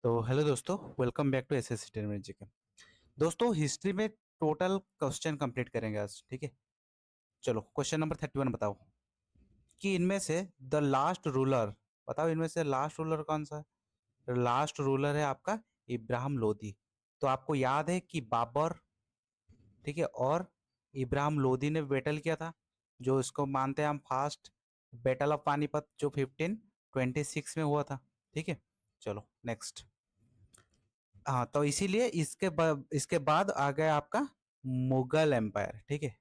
तो हेलो दोस्तों, welcome back to SSC ten GK. दोस्तों, हिस्ट्री में टोटल क्वेश्चन कंप्लीट करेंगे आज। ठीक है, चलो क्वेश्चन नंबर 31 बताओ कि इनमें से द लास्ट रूलर, बताओ इनमें से लास्ट रूलर कौन सा है। लास्ट रूलर है आपका इब्राहिम लोदी। तो आपको याद है कि बाबर, ठीक है, और इब्राहिम लोदी ने बैटल किया था, जो इसको मानते हैं हम फास्ट बैटल ऑफ पानीपत, जो 1526 में हुआ था। ठीक है, चलो नेक्स्ट। हाँ, तो इसीलिए इसके बाद आ गया आपका मुगल एम्पायर। ठीक है,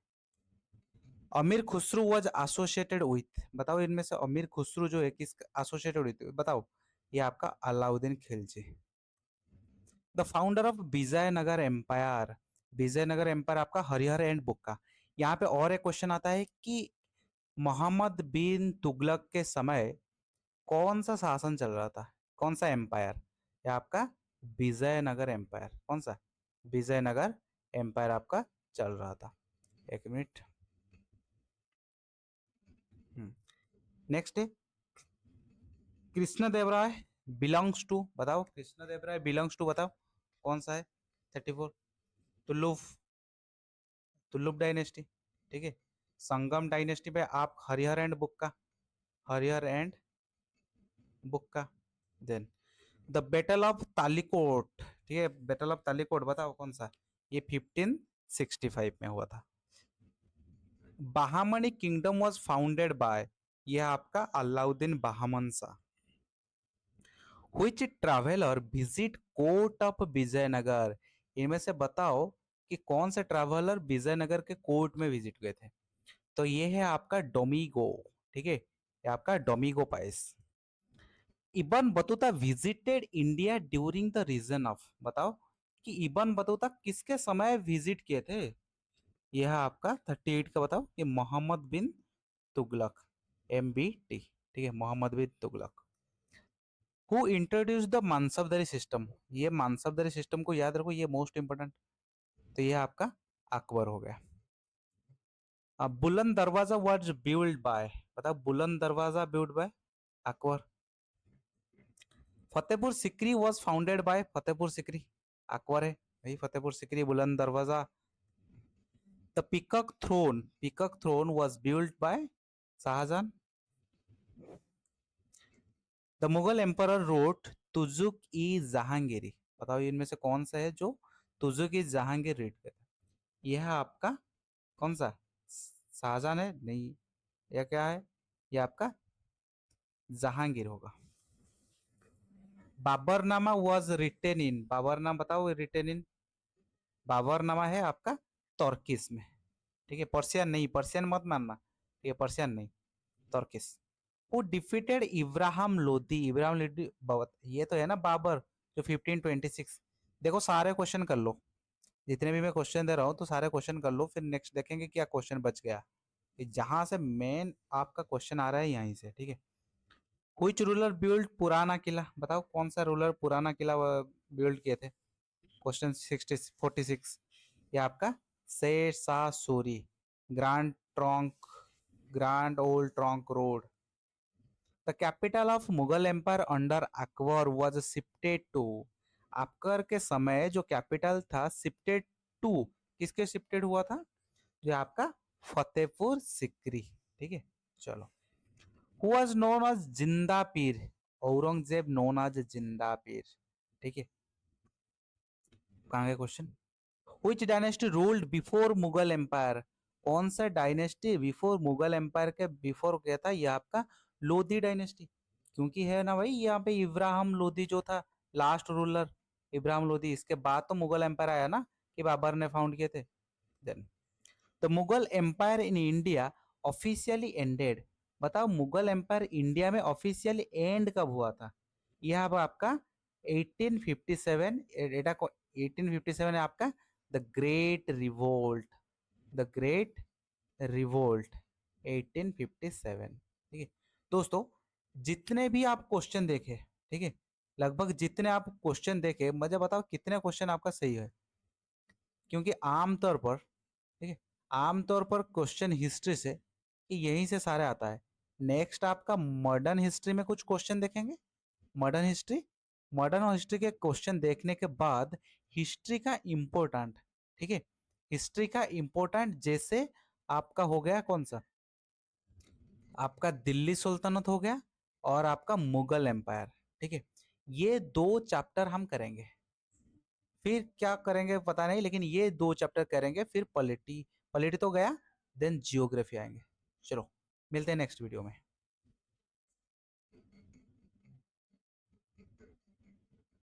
अमीर खुसरो वाज एसोसिएटेड विथ, बताओ इनमें से अमीर खुसरो जो है किस एसोसिएटेड विथ, बताओ। ये आपका Alauddin Khilji. The founder of Vijayanagar empire, Vijayanagar empire आपका हरिहर एंड बुक्का। यहाँ पे और एक क्वेश्चन आता है कि मोहम्मद बिन तुगलक के समय कौन सा शासन चल रहा था, कौन सा एम्पायर। ये आपका विजयनगर एम्पायर, कौन सा विजयनगर एम्पायर आपका चल रहा था। एक मिनट। नेक्स्ट है कृष्णदेवराय बिलोंग्स टू, बताओ कृष्णदेवराय बिलोंग्स टू, बताओ कौन सा है। 34, तुलुफ, तुलुप डायनेस्टी। ठीक है, संगम डायनेस्टी पे आप Harihara and Bukka, Harihara and Bukka. Then the battle of Talikota, ठीक है, बैटल ऑफ तालिकोट बताओ कौन सा। ये 1565 में हुआ था। Bahmani kingdom was founded by, ये आपका Alauddin Bahman Shah. Which traveller visit court of Vijayanagara, इनमें से बताओ कि कौन से ट्रैवलर विजयनगर के कोर्ट में विजिट गए थे। तो ये है आपका डोमिगो। ठीक है, ये आपका Domingo Paes. Ibn Battuta visited India during the region of, बताओ कि इबन बतूता किसके समय विजिट किए थे। यह आपका 38 का, बताओ ये मोहम्मद बिन तुगलक, MBT। ठीक है, Mohammad bin Tughlaq. Who introduce the mansabdari system, ये मानसबदरी सिस्टम को याद रखो, ये मोस्ट इंपोर्टेंट। तो ये आपका अकबर हो गया। अब बुलंद दरवाजा वाज बिल्ड बाय, बताओ Buland Darwaza build by Akbar. Fatehpur Sikri was founded by, Fatehpur Sikri Akbar है भाई, Fatehpur Sikri Buland Darwaza. The peacock throne was build by Shahjahan. The Mughal emperor wrote Tuzuk i Jahangiri, बताओ इनमें से कौन सा है जो तुजुक ई जहांगीर रीड करता है। यह आपका कौन सा, शाहजहां है नहीं, यह क्या है, यह आपका जहांगीर होगा। बाबरनामा वाज रिटेन इन, बाबरनामा बताओ रिटेन इन, बाबरनामा है आपका तुर्किश में। ठीक है, पर्शियन नहीं, पर्शियन मत मानना, ठीक है, पर्शियन नहीं, तुर्किश। वो डिफीटेड इब्राहिम लोदी, इब्राहिम लोदी ये तो है ना बाबर, जो 1526। देखो सारे क्वेश्चन कर लो, जितने भी मैं क्वेश्चन दे रहा हूँ तो सारे क्वेश्चन कर लो, फिर नेक्स्ट देखेंगे क्या क्वेश्चन बच गया। जहां से मेन आपका क्वेश्चन आ रहा है यहीं से। ठीक है, व्हिच रूलर बिल्ड पुराना किला, बताओ कौन सा रूलर पुराना किला बिल्ड किए थे। क्वेश्चन 46। ये आपका Sher Shah Suri, grand trunk, grand old trunk road. The capital of Mughal empire under Akbar was shifted to, Akbar के समय जो कैपिटल था शिफ्टेड टू, किसके शिफ्टेड हुआ था, जो आपका फतेहपुर सिकरी। ठीक है, चलो। हु वाज नोन एज जिंदा पीर, औरंगजेब नोन एज जिंदा पीर। ठीक है, कहाँ गया question. Which dynasty ruled before Mughal empire, कौन सा डायनेस्टी बिफोर मुगल एम्पायर के बिफोर गया था, ये आपका लोधी डायनेस्टी। क्योंकि है ना भाई, यहाँ पे इब्राहिम लोधी जो था लास्ट रूलर, इब्राहिम लोधी, इसके बाद तो मुगल एम्पायर आया ना, कि बाबर ने फाउंड किए थे। Then the Mughal empire in India officially ended, बताओ मुगल एम्पायर इंडिया में ऑफिशियली एंड कब हुआ था। यह अब आपका 1857, एटा को 1857 है आपका the great revolt, the great revolt 1857। ठीक है दोस्तों, जितने भी आप क्वेश्चन देखे, ठीक है, लगभग जितने आप क्वेश्चन देखे, मुझे बताओ कितने क्वेश्चन आपका सही है। क्योंकि आमतौर पर, ठीक है, आमतौर पर क्वेश्चन हिस्ट्री से कि यहीं से सारे आता है। नेक्स्ट आपका मॉडर्न हिस्ट्री में कुछ क्वेश्चन देखेंगे, मॉडर्न हिस्ट्री, मॉडर्न और हिस्ट्री के क्वेश्चन देखने के बाद हिस्ट्री का इम्पोर्टेंट, ठीक है, हिस्ट्री का इम्पोर्टेंट जैसे आपका हो गया कौन सा, आपका दिल्ली सुल्तनत हो गया और आपका मुगल एम्पायर, ठीक है, ये 2 चैप्टर हम करेंगे। फिर क्या करेंगे पता नहीं, लेकिन ये 2 चैप्टर करेंगे, फिर पॉलिटी, पॉलिटी तो गया, देन जियोग्राफी आएंगे। चलो मिलते हैं नेक्स्ट वीडियो में।